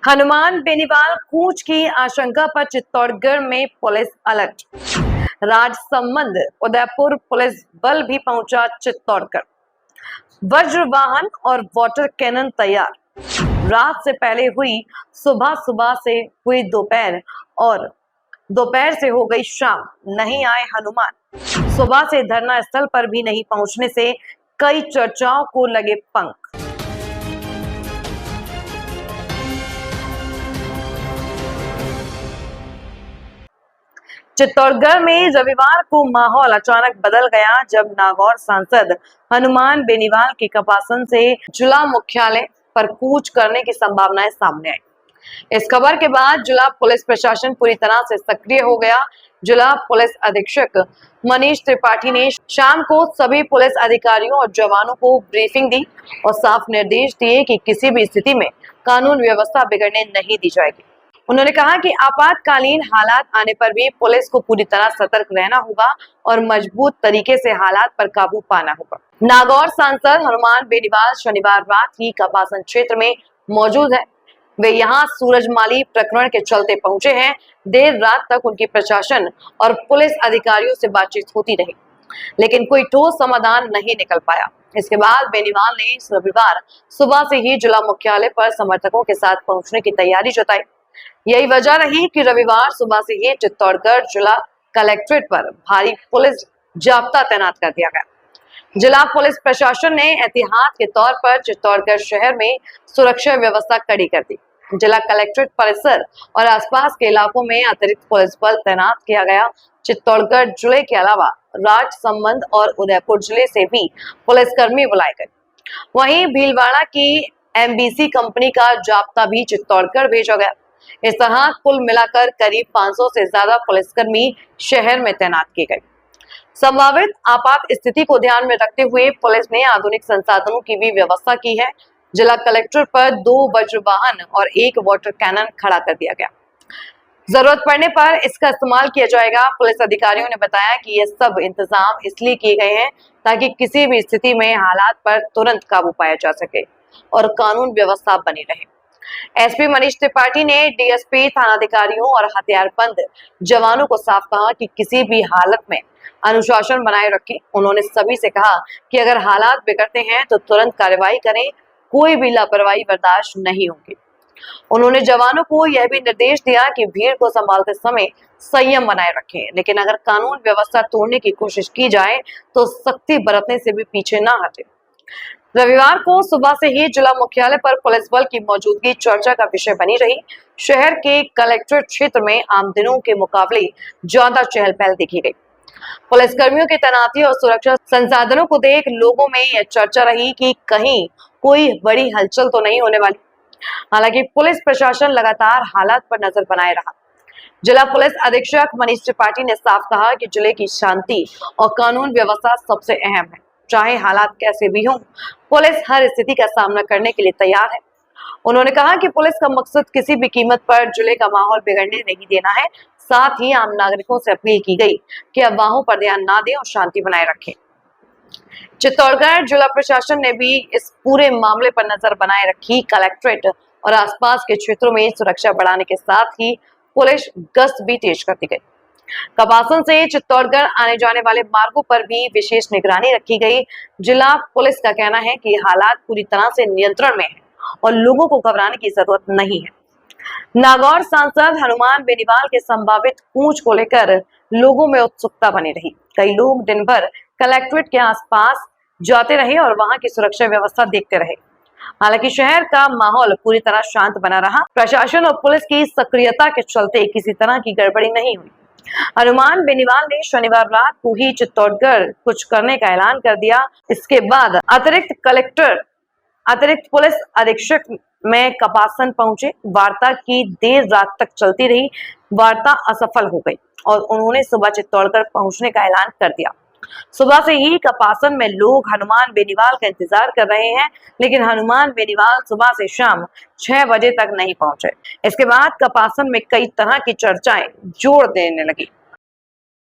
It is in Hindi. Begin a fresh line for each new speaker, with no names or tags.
हनुमान बेनीवाल कूच की आशंका पर चित्तौड़गढ़ में police alert. Rajsamand Udaipur police बल भी पहुंचा चित्तौड़गढ़। वज्र वाहन और वाटर कैनन तैयार। रात से पहले हुई सुबह, सुबह से हुई दोपहर और दोपहर से हो गई शाम, नहीं आए हनुमान। सुबह से धरना स्थल पर भी नहीं पहुंचने से कई चर्चाओं को लगे पंख। चित्तौड़गढ़ में रविवार को माहौल अचानक बदल गया जब नागौर सांसद हनुमान बेनीवाल के कपासन से जिला मुख्यालय पर कूच करने की संभावनाएं सामने आई। इस खबर के बाद जिला पुलिस प्रशासन पूरी तरह से सक्रिय हो गया। जिला पुलिस अधीक्षक मनीष त्रिपाठी ने शाम को सभी पुलिस अधिकारियों और जवानों को ब्रीफिंग दी और साफ निर्देश दिए कि किसी भी स्थिति में कानून व्यवस्था बिगड़ने नहीं दी जाएगी। उन्होंने कहा कि आपातकालीन हालात आने पर भी पुलिस को पूरी तरह सतर्क रहना होगा और मजबूत तरीके से हालात पर काबू पाना होगा। नागौर सांसद हनुमान बेनीवाल शनिवार रात ही कपासन क्षेत्र में मौजूद है। वे यहाँ सूरजमाली प्रकरण के चलते पहुंचे हैं। देर रात तक उनकी प्रशासन और पुलिस अधिकारियों से बातचीत होती रही, लेकिन कोई ठोस समाधान नहीं निकल पाया। इसके बाद बेनीवाल ने रविवार सुबह से ही जिला मुख्यालय पर समर्थकों के साथ पहुंचने की तैयारी जताई। यही वजह रही कि रविवार सुबह से ही चित्तौड़गढ़ जिला कलेक्ट्रेट पर भारी पुलिस जाब्ता तैनात कर दिया गया। जिला पुलिस प्रशासन ने एहतियात के तौर पर चित्तौड़गढ़ शहर में सुरक्षा व्यवस्था कड़ी कर दी। जिला कलेक्ट्रेट परिसर और आसपास के इलाकों में अतिरिक्त पुलिस बल तैनात किया गया। चित्तौड़गढ़ जिले के अलावा राजसमंद और उदयपुर जिले से भी पुलिसकर्मी बुलाए गए। वहीं भीलवाड़ा की एमबीसी कंपनी का जाब्ता भी चित्तौड़गढ़ भेजा गया। इस तरह कुल मिलाकर करीब 500 से ज्यादा पुलिसकर्मी शहर में तैनात किए गए। संभावित आपात स्थिति को ध्यान में रखते हुए पुलिस ने आधुनिक संसाधनों की भी व्यवस्था की है। जिला कलेक्टर पर 2 वज्र वाहन और 1 वाटर कैनन खड़ा कर दिया गया। जरूरत पड़ने पर इसका इस्तेमाल किया जाएगा। पुलिस अधिकारियों ने बताया कि ये सब इंतजाम इसलिए किए गए हैं ताकि किसी भी स्थिति में हालात पर तुरंत काबू पाया जा सके और कानून व्यवस्था बनी रहे। एसपी मनीष त्रिपाठी ने डीएसपी थानाधिकारियों और हथियारबंद जवानों को साफ कहा कि किसी भी हालत में अनुशासन बनाए रखें। उन्होंने सभी से कहा कि अगर हालात बिगड़ते हैं तो तुरंत कार्रवाई करें, कोई भी लापरवाही बर्दाश्त नहीं होगी। उन्होंने जवानों को यह भी निर्देश दिया कि भीड़ को संभालते समय संयम बनाए रखें, लेकिन अगर कानून व्यवस्था तोड़ने की कोशिश की जाए तो सख्ती बरतने से भी पीछे न हटे। रविवार को सुबह से ही जिला मुख्यालय पर पुलिस बल की मौजूदगी चर्चा का विषय बनी रही। शहर के कलेक्ट्रेट क्षेत्र में आम दिनों के मुकाबले ज्यादा चहल पहल देखी गई। पुलिसकर्मियों की तैनाती और सुरक्षा संसाधनों को देख लोगों में यह चर्चा रही कि कहीं कोई बड़ी हलचल तो नहीं होने वाली। हालांकि पुलिस प्रशासन लगातार हालात पर नजर बनाए रहा। जिला पुलिस अधीक्षक मनीष त्रिपाठी ने साफ कहा कि जिले की शांति और कानून व्यवस्था सबसे अहम है। चाहे हालात कैसे भी हों, पुलिस हर स्थिति का सामना करने के लिए तैयार है। उन्होंने कहा कि पुलिस का मकसद किसी भी कीमत पर जिले का माहौल बिगड़ने नहीं देना है। साथ ही आम नागरिकों से अपील की गई कि अफवाहों पर ध्यान ना दें और शांति बनाए रखें। चित्तौड़गढ़ जिला प्रशासन ने भी इस पूरे मामले पर नजर बनाए रखी। कलेक्ट्रेट और आसपास के क्षेत्रों में सुरक्षा बढ़ाने के साथ ही पुलिस गश्त भी तेज कर दी गई। कपासन से चित्तौड़गढ़ आने जाने वाले मार्गों पर भी विशेष निगरानी रखी गई। जिला पुलिस का कहना है कि हालात पूरी तरह से नियंत्रण में है और लोगों को घबराने की जरूरत नहीं है। नागौर सांसद हनुमान बेनीवाल के संभावित कूच को लेकर लोगों में उत्सुकता बनी रही। कई लोग दिन भर कलेक्ट्रेट के आसपास जाते रहे और वहां की सुरक्षा व्यवस्था देखते रहे। हालांकि शहर का माहौल पूरी तरह शांत बना रहा। प्रशासन और पुलिस की सक्रियता के चलते किसी तरह की गड़बड़ी नहीं हुई। हनुमान बेनीवाल ने शनिवार रात को ही चित्तौड़गढ़ कुछ करने का ऐलान कर दिया। इसके बाद अतिरिक्त पुलिस अधीक्षक में कपासन पहुंचे। वार्ता की देर रात तक चलती रही। वार्ता असफल हो गई और उन्होंने सुबह चित्तौड़गढ़ पहुंचने का ऐलान कर दिया। सुबह से ही कपासन में लोग हनुमान बेनीवाल का इंतजार कर रहे हैं, लेकिन हनुमान बेनीवाल सुबह से शाम 6 बजे तक नहीं पहुंचे। इसके बाद कपासन में कई तरह की चर्चाएं जोर देने लगी।